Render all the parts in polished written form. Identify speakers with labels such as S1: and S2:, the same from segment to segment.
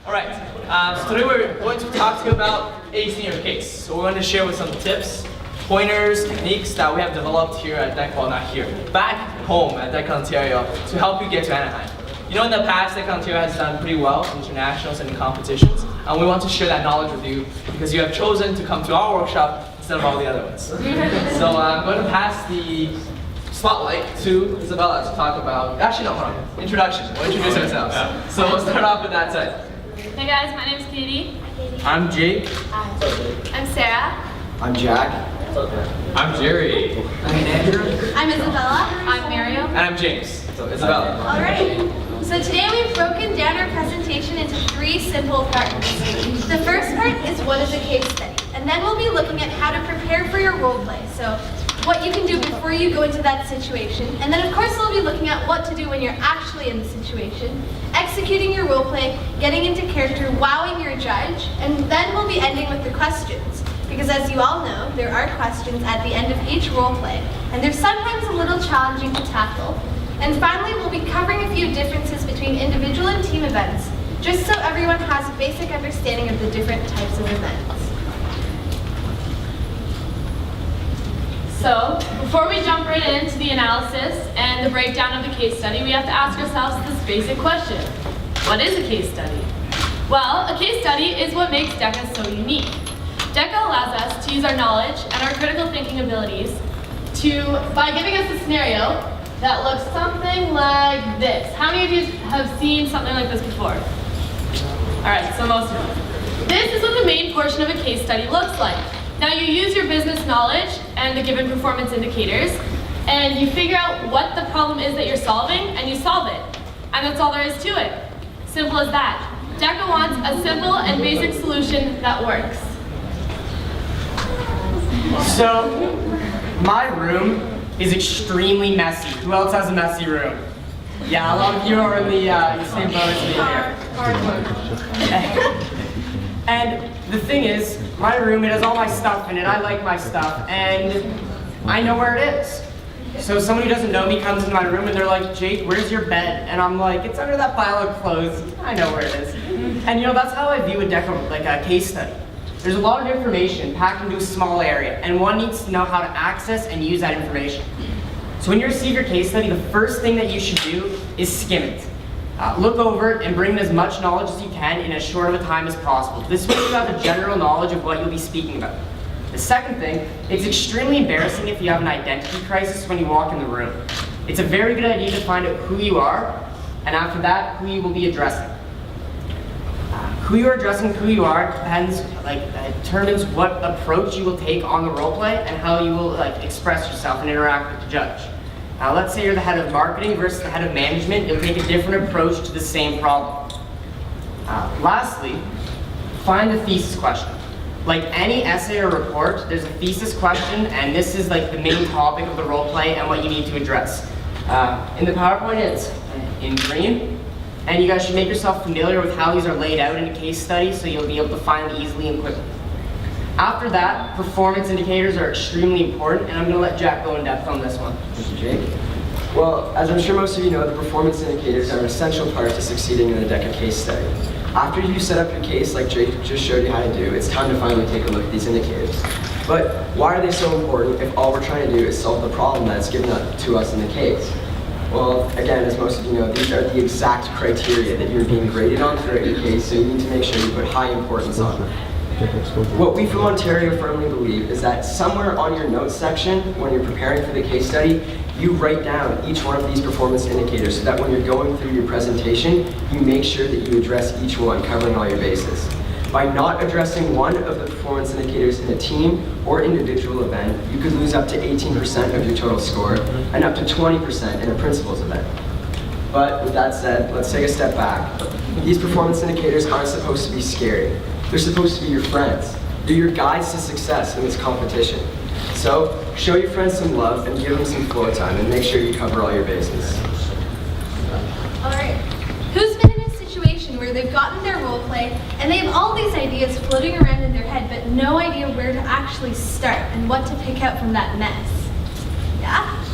S1: All right, so today we're going to talk to you about acing your case. So we're going to share with some tips, pointers, techniques that we have developed here at DECA, well not here, back home at DECA Ontario to help you get to Anaheim. You know, in the past, DECA Ontario has done pretty well in internationals and in competitions, and we want to share that knowledge with you because you have chosen to come to our workshop instead of all the other ones. So I'm going to pass the spotlight to Isabella to talk about, actually no, hold on, introduction. We'll introduce ourselves. So we'll start off with that side.
S2: Hey guys, my name's Katie.
S1: I'm Jake.
S2: I'm Sarah.
S3: I'm Jack.
S4: I'm Jerry.
S3: I'm Andrew.
S2: I'm Isabella. I'm Mario.
S1: And I'm James. So Isabella.
S2: Alright, so today we've broken down our presentation into 3 simple parts. The first part is what is a case study, and then we'll be looking at how to prepare for your role play. So what you can do before you go into that situation, and then of course we'll be looking at what to do when you're actually in the situation, executing your role play, getting into character, wowing your judge, and then we'll be ending with the questions. Because as you all know, there are questions at the end of each role play, and they're sometimes a little challenging to tackle. And finally, we'll be covering a few differences between individual and team events, just so everyone has a basic understanding of the different types of events. So, before we jump right into the analysis and the breakdown of the case study, we have to ask ourselves this basic question. What is a case study? Well, a case study is what makes DECA so unique. DECA allows us to use our knowledge and our critical thinking abilities by giving us a scenario that looks something like this. How many of you have seen something like this before? Alright, so most of you. This is what the main portion of a case study looks like. Now you use your business knowledge and the given performance indicators, and you figure out what the problem is that you're solving, and you solve it. And that's all there is to it. Simple as that. DECA wants a simple and basic solution that works.
S5: So, my room is extremely messy. Who else has a messy room? Yeah, a lot of you are in the same boat as me here. And the thing is, my room, it has all my stuff in it. I like my stuff, and I know where it is. So somebody who doesn't know me comes into my room and they're like, Jake, where's your bed? And I'm like, it's under that pile of clothes. I know where it is. And you know, that's how I view a DECA, like a case study. There's a lot of information packed into a small area, and one needs to know how to access and use that information. So when you receive your case study, the first thing that you should do is skim it. Look over it and bring in as much knowledge as you can in as short of a time as possible. This way you have a general knowledge of what you'll be speaking about. The second thing, it's extremely embarrassing if you have an identity crisis when you walk in the room. It's a very good idea to find out who you are, and after that, who you will be addressing. Who you are addressing, who you are, determines what approach you will take on the role play and how you will express yourself and interact with the judge. Let's say you're the head of marketing versus the head of management. You'll take a different approach to the same problem. Lastly, find the thesis question. Like any essay or report, there's a thesis question, and this is like the main topic of the role play and what you need to address. In the PowerPoint, it's in green, and you guys should make yourself familiar with how these are laid out in a case study so you'll be able to find them easily and quickly. After that, performance indicators are extremely important, and I'm going to let Jack go in depth on this one.
S3: Thank you, Jake. Well, as I'm sure most of you know, the performance indicators are an essential part to succeeding in a DECA case study. After you set up your case, like Jake just showed you how to do, it's time to finally take a look at these indicators. But why are they so important if all we're trying to do is solve the problem that's given to us in the case? Well, again, as most of you know, these are the exact criteria that you're being graded on throughout your case, so you need to make sure you put high importance on them. What we from Ontario firmly believe is that somewhere on your notes section, when you're preparing for the case study, you write down each one of these performance indicators so that when you're going through your presentation, you make sure that you address each one, covering all your bases. By not addressing one of the performance indicators in a team or individual event, you could lose up to 18% of your total score and up to 20% in a principals event. But with that said, let's take a step back. These performance indicators aren't supposed to be scary. They're supposed to be your friends. They're your guides to success in this competition. So show your friends some love and give them some floor time, and make sure you cover all your bases.
S2: Alright, who's been in a situation where they've gotten their role play and they have all these ideas floating around in their head but no idea where to actually start and what to pick out from that mess? Yeah?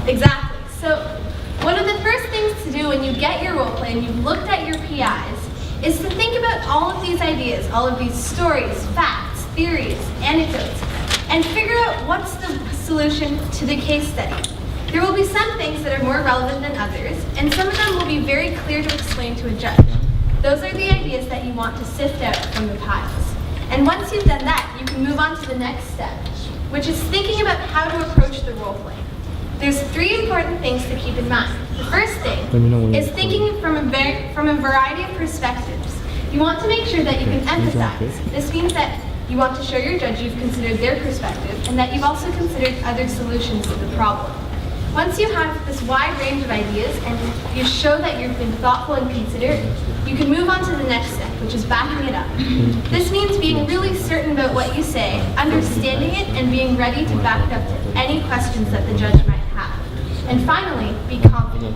S2: Exactly. So one of the first things to do when you get your role play and you've looked at your PIs is to think about
S6: about all of these ideas, all of these stories, facts, theories, anecdotes, and figure out what's the solution to the case study. There will be some things that are more relevant than others, and some of them will be very clear to explain to a judge. Those are the ideas that you want to sift out from the piles. And once you've done that, you can move on to the next step, which is thinking about how to approach the role play. There's 3 important things to keep in mind. The first thing is thinking from a variety of perspectives. You want to make sure that you can empathize. This means that you want to show your judge you've considered their perspective and that you've also considered other solutions to the problem. Once you have this wide range of ideas and you show that you've been thoughtful and considerate, you can move on to the next step, which is backing it up. This means being really certain about what you say, understanding it, and being ready to back it up to any questions that the judge might have. And finally, be confident.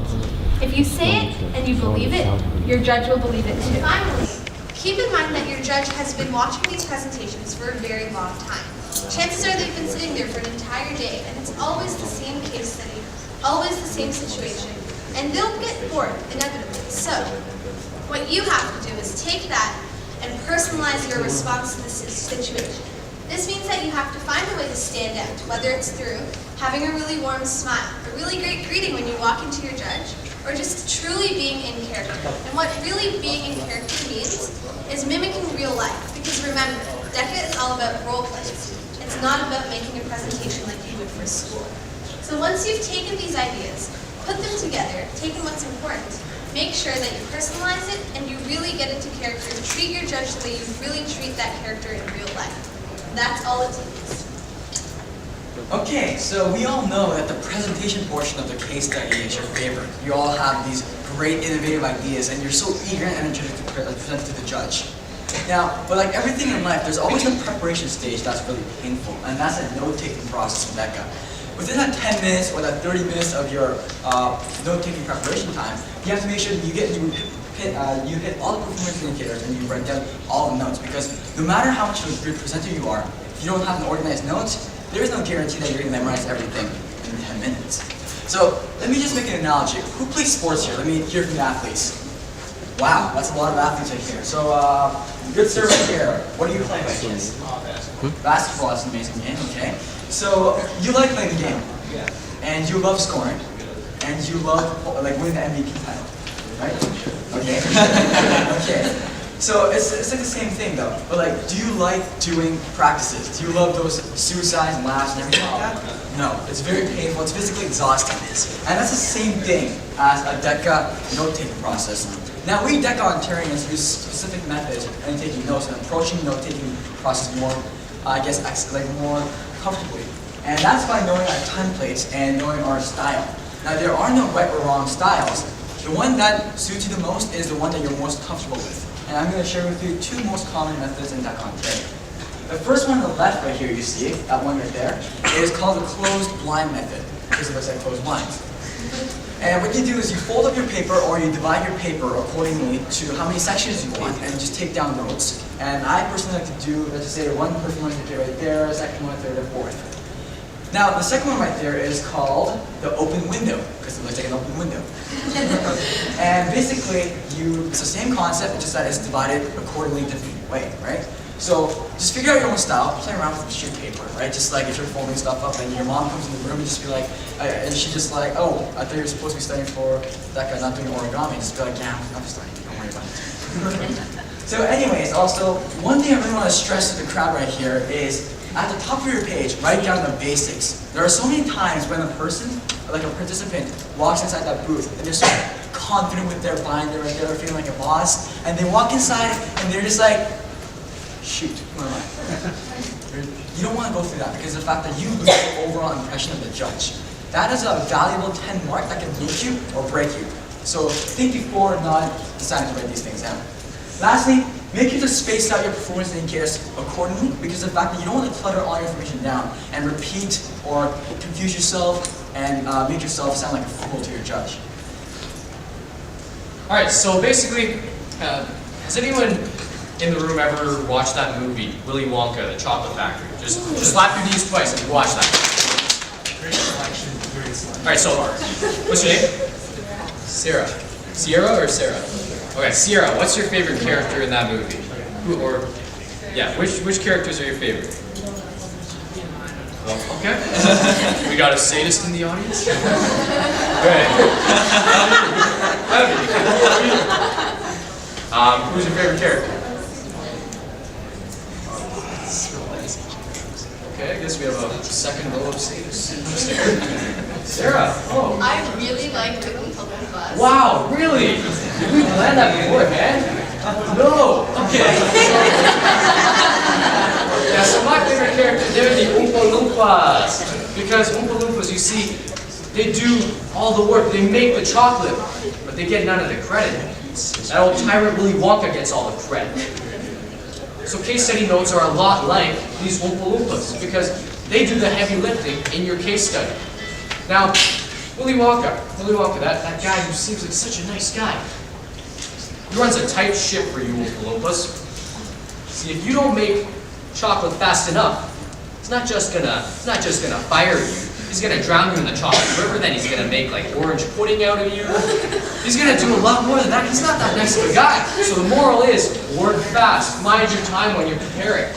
S6: If you say it and you believe it, your judge will believe it too.
S7: Finally, keep in mind that your judge has been watching these presentations for a very long time. Chances are they've been sitting there for an entire day, and it's always the same case study, always the same situation, and they'll get bored, inevitably. So, what you have to do is take that and personalize your response to this situation. This means that you have to find a way to stand out, whether it's through having a really warm smile, a really great greeting when you walk into your judge, or just truly being in character. And what really being in character means is mimicking real life. Because remember, DECA is all about role plays. It's not about making a presentation like you would for school. So once you've taken these ideas, put them together, taken what's important, make sure that you personalize it and you really get into character. Treat your judge the way you really treat that character in real life. That's all it takes.
S8: Okay, so we all know that the presentation portion of the case study is your favorite. You all have these great innovative ideas and you're so eager and energetic to present to the judge. Now, but like everything in life, there's always a preparation stage that's really painful, and that's a note-taking process from DECA. Within that 10 minutes or that 30 minutes of your note-taking preparation time, you have to make sure that you hit all the performance indicators and you write down all the notes, because no matter how much of a good presenter you are, if you don't have an organized notes, there is no guarantee that you're going to memorize everything in 10 minutes. So let me just make an analogy. Who plays sports here? Let me hear from the athletes. Wow, that's a lot of athletes right here. So good server here. What are you playing by chance? Basketball. That's an amazing game. Okay. So you like playing the game, and you love scoring, and you love like winning the MVP title, right? Okay. Okay. So it's like the same thing though. But like, do you like doing practices? Do you love those suicides and laughs and everything like that? No. It's very painful. It's physically exhausting. And that's the same thing as a DECA note-taking process. Now we DECA Ontarians use specific methods in taking notes and approaching the note-taking process more, more comfortably. And that's by knowing our templates and knowing our style. Now there are no right or wrong styles. The one that suits you the most is the one that you're most comfortable with. And I'm going to share with you 2 most common methods in DECA Ontario. The first one on the left right here, you see, that one right there, is called the closed blind method, because it looks like closed blinds. And what you do is you fold up your paper or you divide your paper accordingly to how many sections you want and just take down notes. And I personally like to do, let's just say, one performance right there, second one, third, and fourth. Now, the second one right there is called the open window, because it looks like an open window. And basically, it's the same concept, just that it's divided accordingly different way, right? So just figure out your own style, play around with sheet paper, right? Just like if you're folding stuff up and your mom comes in the room and just be like, and she just like, oh, I thought you were supposed to be studying for DECA, not doing origami. Just be like, yeah, I'm studying, don't worry about it. So anyways, also, one thing I really want to stress to the crowd right here is, at the top of your page, write down the basics. There are so many times when a person, like a participant, walks inside that booth and they're so confident with their binder right there, feeling like a boss, and they walk inside and they're just like, shoot, who am I? You don't want to go through that because of the fact that you lose the overall impression of the judge. That is a valuable 10 mark that can make you or break you. So think before not deciding to write these things down. Lastly, make sure to space out your performance indicators accordingly, because of the fact that you don't want to clutter all your information down and repeat or confuse yourself and make yourself sound like a fool to your judge.
S4: Alright, so basically, has anyone in the room ever watched that movie, Willy Wonka, the Chocolate Factory? Just slap your knees twice if you watched that.
S9: Great selection, great selection.
S4: Alright, so what's your name? Sarah. Sierra or Sarah? Okay, Sierra, what's your favorite character in that movie? Which characters are your favorite? Oh, okay. We got a sadist in the audience? Good. Who's your favorite character? Okay, I guess we have a second row of sadists. Interesting. Sarah, oh.
S2: I really like the Oompa Loompas.
S4: Wow, really? Did we plan that beforehand? No. Okay. Yeah, so my favorite character, they're the Oompa Loompas. Because Oompa Loompas, you see, they do all the work. They make the chocolate, but they get none of the credit. That old tyrant Willy Wonka gets all the credit. So case study notes are a lot like these Oompa Loompas because they do the heavy lifting in your case study. Now, Willy Wonka, that guy who seems like such a nice guy. He runs a tight ship for you Oompa Loompas. See, if you don't make chocolate fast enough, it's not just gonna fire you. He's gonna drown you in the chocolate river, then he's gonna make like orange pudding out of you. He's gonna do a lot more than that. He's not that nice of a guy. So the moral is, work fast, mind your time when you're preparing.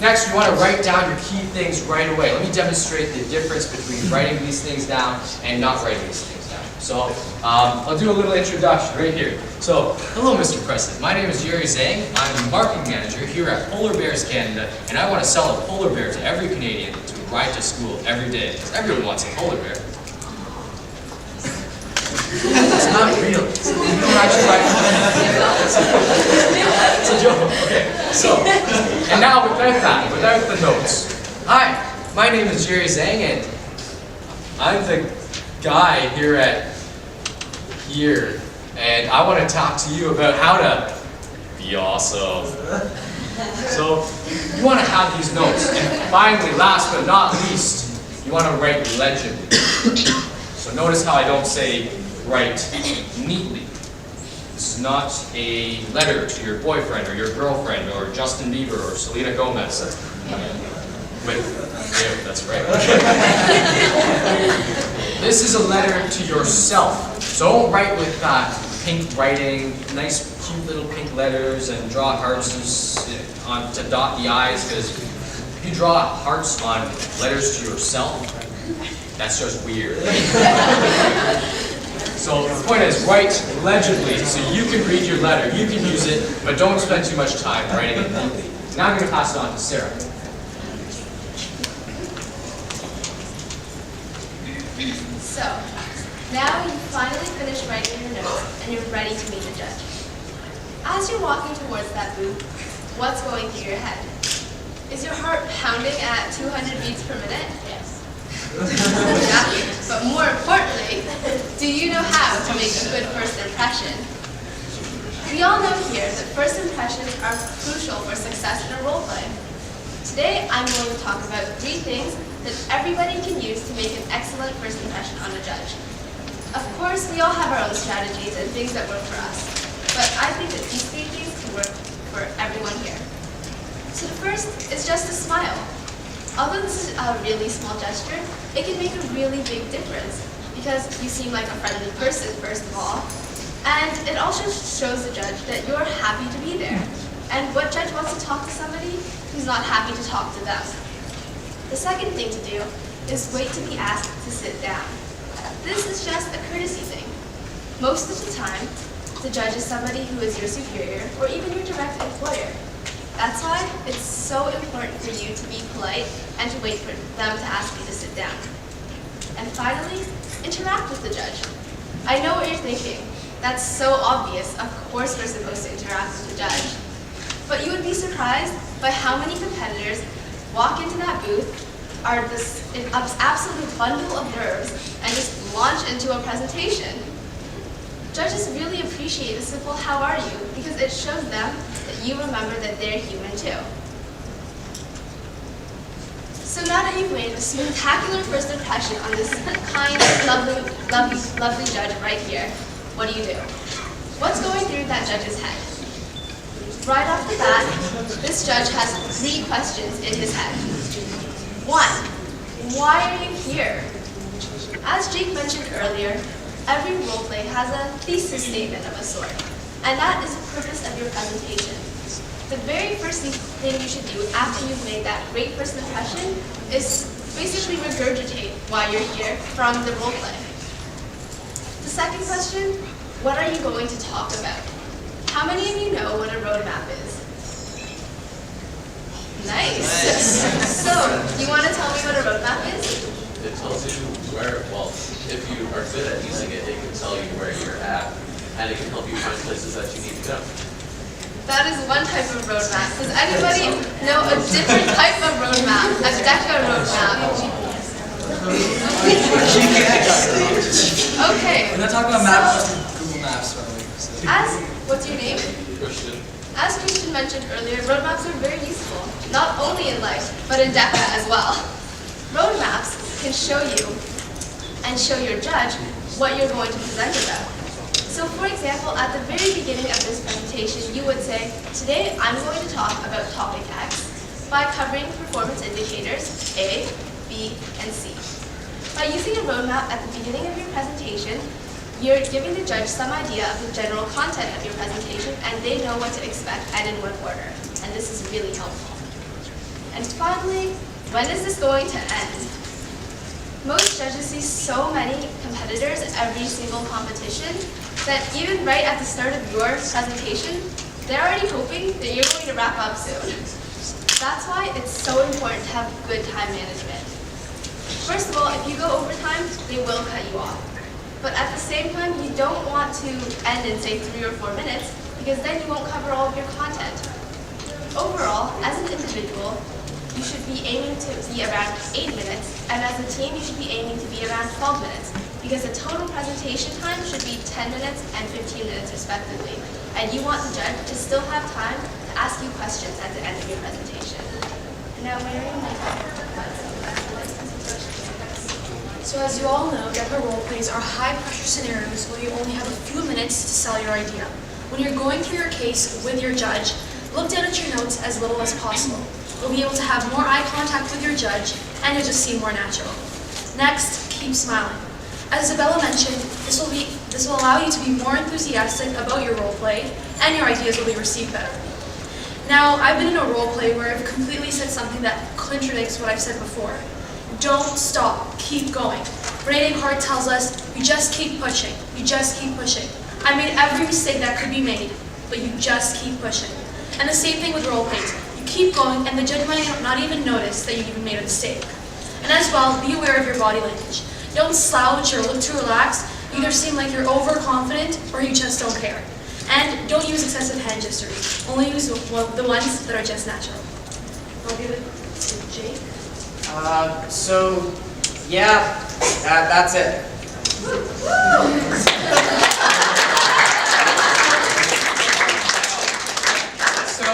S4: Next, you want to write down your key things right away. Let me demonstrate the difference between writing these things down and not writing these things down. So, I'll do a little introduction right here. So, hello Mr. President, my name is Jerry Zhang. I'm the marketing manager here at Polar Bears Canada, and I want to sell a polar bear to every Canadian to ride to school every day, because everyone wants a polar bear. It's not real. You don't actually ride It's a joke. Okay, so, and now without the notes. Hi, my name is Jerry Zhang, and I'm the guy here and I want to talk to you about how to be awesome. So, you want to have these notes. And finally, last but not least, you want to write legend. So notice how I don't say write neatly. This is not a letter to your boyfriend or your girlfriend or Justin Bieber or Selena Gomez. Yeah, that's right. This is a letter to yourself. So don't write with pink writing, nice cute little pink letters and draw hearts to dot the I's, because if you draw hearts on letters to yourself, that's just weird. So the point is, write legibly so you can read your letter, you can use it, but don't spend too much time writing it neatly. Now I'm going to pass it on to Sarah.
S6: So, now you've finally finished writing your notes and you're ready to meet the judge. As you're walking towards that booth, what's going through your head? Is your heart pounding at 200 beats per minute? Yes. Exactly. But more importantly, do you know how to make a good first impression? We all know here that first impressions are crucial for success in a role play. Today, I'm going to talk about 3 things that everybody can use to make an excellent first impression on a judge. Of course, we all have our own strategies and things that work for us, but I think that these 3 things can work for everyone here. So the first is just a smile. Although this is a really small gesture, it can make a really big difference because you seem like a friendly person, first of all, and it also shows the judge that you're happy to be there. And what judge wants to talk to somebody who's not happy to talk to them? The second thing to do is wait to be asked to sit down. This is just a courtesy thing. Most of the time, the judge is somebody who is your superior or even your direct employer. That's why it's so important for you to be polite and to wait for them to ask you to sit down. And finally, interact with the judge. I know what you're thinking. That's so obvious. Of course we're supposed to interact with the judge. But you would be surprised by how many competitors walk into that booth, are this absolute bundle of nerves, and just launch into a presentation. Judges really appreciate the simple "how are you?" because it shows them that you remember that they're human too. So now that you've made a spectacular first impression on this kind, lovely judge right here, what do? What's going through that judge's head? Right off the bat, this judge has 3 questions in his head. 1, why are you here? As Jake mentioned earlier, every roleplay has a thesis statement of a sort.
S7: And that is the purpose of your presentation. The very first thing you should do after you've made that great first impression is basically regurgitate why you're here from the role play. The second question, what are you going to talk about? How many of you know what a roadmap is? Nice. So, you want to tell me what a roadmap is?
S10: It tells you where, well, if you are good at using it, it can tell you where you're at, and it can help you find places that you need to go.
S7: That is one type of roadmap. Does anybody know a different type of roadmap? A DECA roadmap. Okay.
S8: We're not talking about maps, Google Maps, by the way.
S7: What's your name?
S10: Christian.
S7: As Christian mentioned earlier, roadmaps are very useful, not only in life, but in DECA as well. Roadmaps can show you and show your judge what you're going to present about. So for example, at the very beginning of this presentation, you would say, today I'm going to talk about topic X by covering performance indicators A, B, and C. By using a roadmap at the beginning of your presentation, you're giving the judge some idea of the general content of your presentation, and they know what to expect and in what order. And this is really helpful. And finally, when is this going to end? Most judges see so many competitors at every single competition that even right at the start of your presentation, they're already hoping that you're going to wrap up soon. That's why it's so important to have good time management. First of all, if you go over time, they will cut you off. But at the same time, you don't want to end in, say, 3 or 4 minutes, because then you won't cover all of your content. Overall, as an individual, you should be aiming to be around 8 minutes, and as a team, you should be aiming to be around 12 minutes, because the total presentation time should be 10 minutes and 15 minutes respectively. And you want the judge to still have time to ask you questions at the end of your presentation. Now,
S11: So as you all know, DECA roleplays are high-pressure scenarios where you only have a few minutes to sell your idea. When you're going through your case with your judge, look down at your notes as little as possible. You'll be able to have more eye contact with your judge, and you'll just seem more natural. Next, keep smiling. As Isabella mentioned, this will allow you to be more enthusiastic about your roleplay, and your ideas will be received better. Now, I've been in a roleplay where I've completely said something that contradicts what I've said before. Don't stop, keep going. Renee Descartes tells us, you just keep pushing, you just keep pushing. I made every mistake that could be made, but you just keep pushing. And the same thing with roleplays. You keep going, and the judge might not even notice that you even made a mistake. And as well, be aware of your body language. Don't slouch or look too relaxed. You either seem like you're overconfident, or you just don't care. And don't use excessive hand gestures. Only use the ones that are just natural. I'll give it to Jake.
S5: That's it. So,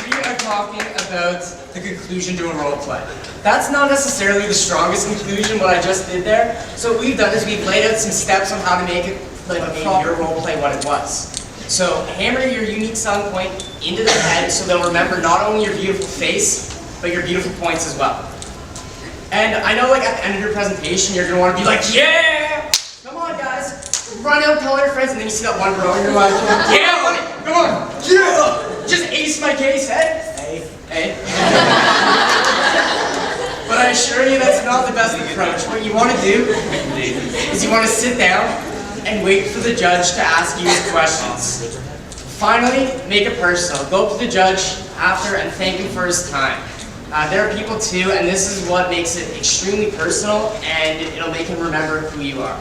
S5: we are talking about the conclusion to a role play. That's not necessarily the strongest conclusion, what I just did there. So what we've done is we've laid out some steps on how to make it like a proper role play what it was. So hammer your unique selling point into their head so they'll remember not only your beautiful face, but your beautiful points as well. And I know like at the end of your presentation, you're gonna want to be like, yeah! Come on guys! Run out, tell all your friends, and then you see that one bro and you're like, yeah, buddy, come on! Yeah! Just ace my case, hey? Hey? But I assure you that's not the best approach. What you want to do is you want to sit down and wait for the judge to ask you his questions. Finally, make it personal. Go up to the judge after and thank him for his time. There are people too, and this is what makes it extremely personal, and it'll make him remember who you are.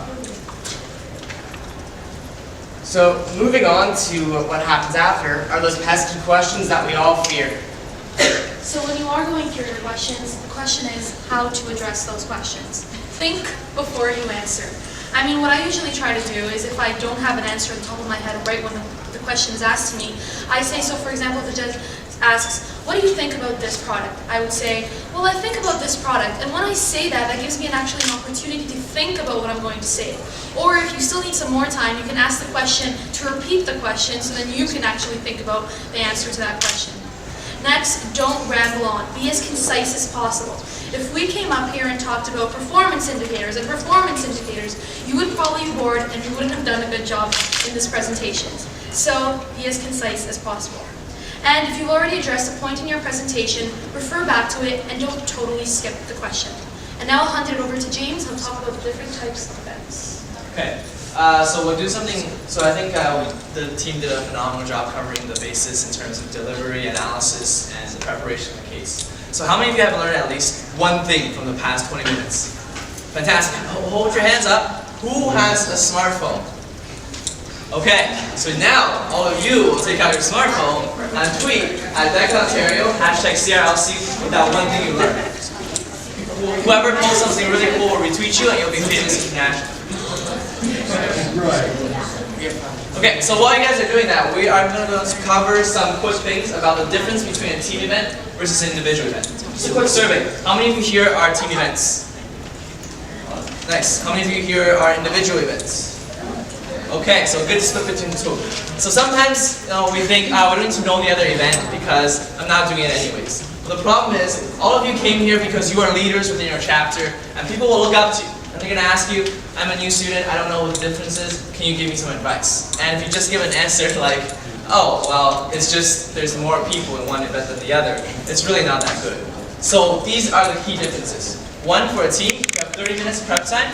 S5: So, moving on to what happens after are those pesky questions that we all fear.
S11: So when you are going through your questions, the question is how to address those questions. Think before you answer. I mean, what I usually try to do is if I don't have an answer on the top of my head right when the question is asked to me, I say, so for example, if the judge asks, what do you think about this product? I would say, well, I think about this product. And when I say that, that gives me actually an opportunity to think about what I'm going to say. Or if you still need some more time, you can ask the question to repeat the question so then you can actually think about the answer to that question. Next, don't ramble on. Be as concise as possible. If we came up here and talked about performance indicators, you would probably be bored and you wouldn't have done a good job in this presentation. So be as concise as possible. And if you've already addressed a point in your presentation, refer back to it and don't totally skip the question. And now I'll hand it over to James, who'll talk about the different types of events.
S1: Okay, so we'll do something, so I think the team did a phenomenal job covering the basis in terms of delivery, analysis, and the preparation of the case. So how many of you have learned at least one thing from the past 20 minutes? Fantastic. Hold your hands up. Who has a smartphone? Okay, so now all of you will take out your smartphone and tweet at DECA Ontario, #CRLC, with that one thing you learned. Whoever posts something really cool will retweet you and you'll be famous internationally. Okay, so while you guys are doing that, we are going to cover some quick things about the difference between a team event versus an individual event. Just a quick survey. How many of you here are team events? Nice. How many of you here are individual events? Okay, so good split between the two. So sometimes we think, we don't need to know the other event because I'm not doing it anyways. But the problem is, all of you came here because you are leaders within your chapter, and people will look up to you. And they're going to ask you, I'm a new student, I don't know what the difference is, can you give me some advice? And if you just give an answer like, oh, well, it's just there's more people in one event than the other, it's really not that good. So these are the key differences. One, for a team, you have 30 minutes prep time,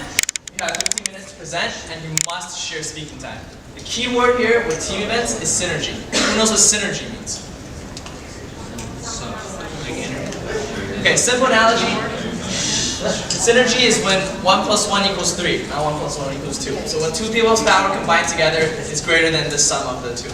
S1: you have 15 minutes to present, and you must share speaking time. The key word here with team events is synergy. Who knows what synergy means? Okay, simple analogy. Synergy is when 1 + 1 = 3, not 1 + 1 = 2. So when two people's power combined together is greater than the sum of the two.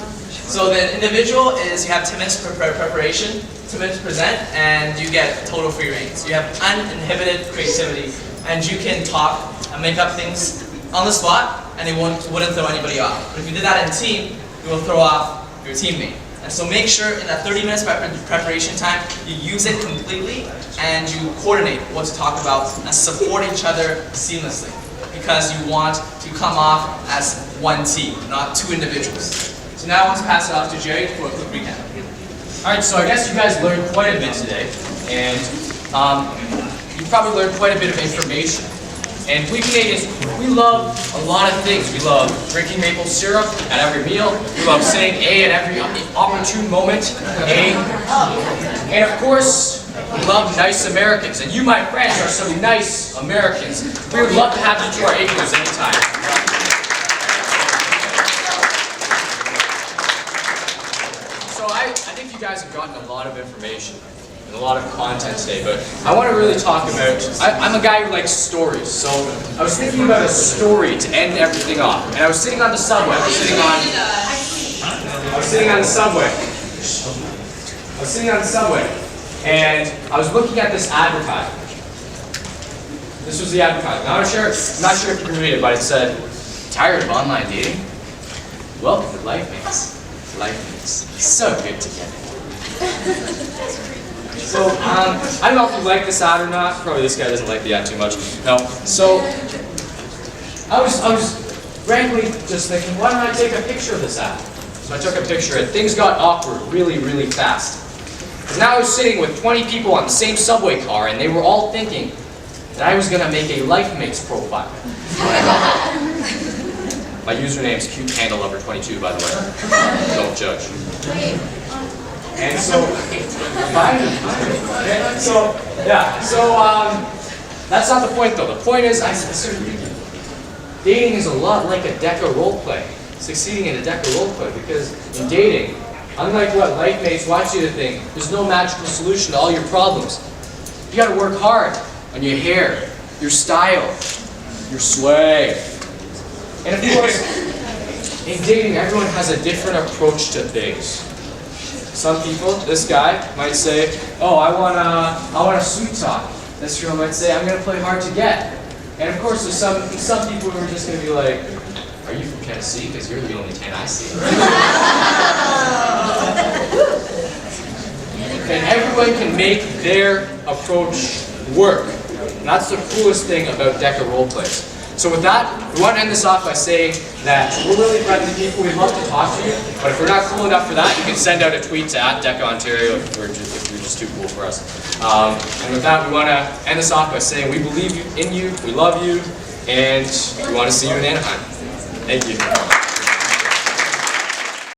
S1: So the individual is you have 10 minutes for preparation, 2 minutes to present, and you get total free reins. You have uninhibited creativity, and you can talk and make up things on the spot, and it wouldn't throw anybody off. But if you did that in a team, you will throw off your teammate. And so make sure in that 30 minutes preparation time, you use it completely and you coordinate what to talk about and support each other seamlessly. Because you want to come off as one team, not two individuals. So now I want to pass it off to Jerry for a quick recap.
S4: Alright, so I guess you guys learned quite a bit today, and you probably learned quite a bit of information. And we Canadians, we love a lot of things. We love drinking maple syrup at every meal. We love saying A at every opportune moment. A. And of course, we love nice Americans. And you, my friends, are some nice Americans. We would love to have you to our acres anytime. So I think you guys have gotten a lot of information and a lot of content today, but I want to really talk about, I'm a guy who likes stories, so I was thinking about a story to end everything off. And I was sitting on the subway, I was sitting on the subway, and I was looking at this advertisement. This was the advertisement. I'm not sure if you can read it, but it said, "Tired of online dating? Welcome to Life Mates. Life Mates. So good together." So, I don't know if you like this ad or not. Probably this guy doesn't like the ad too much. No. So, I was frankly just thinking, why don't I take a picture of this ad? So I took a picture and things got awkward really, really fast. Because now I was sitting with 20 people on the same subway car and they were all thinking that I was going to make a Life Mates profile. My username is cutehandlelover22, by the way. Don't judge. And so, that's not the point though. The point is, I started thinking, dating is a lot like a DECA roleplay. Succeeding in a DECA roleplay, because in dating, unlike what Life Mates want you to think, there's no magical solution to all your problems. You gotta work hard on your hair, your style, your swag. And of course, in dating, everyone has a different approach to things. Some people, this guy, might say, oh, I want a sweet talk. This girl might say, I'm going to play hard to get. And of course, there's some people who are just going to be like, are you from Tennessee? Because you're the only tan I see. And everyone can make their approach work. And that's the coolest thing about DECA roleplays. So with that, we want to end this off by saying that we're really friendly people. We'd love to talk to you, but if we're not cool enough for that, you can send out a tweet to @DECA Ontario if you're just too cool for us. And with that, we want to end this off by saying we believe in you, we love you, and we want to see you in Anaheim. Thank you.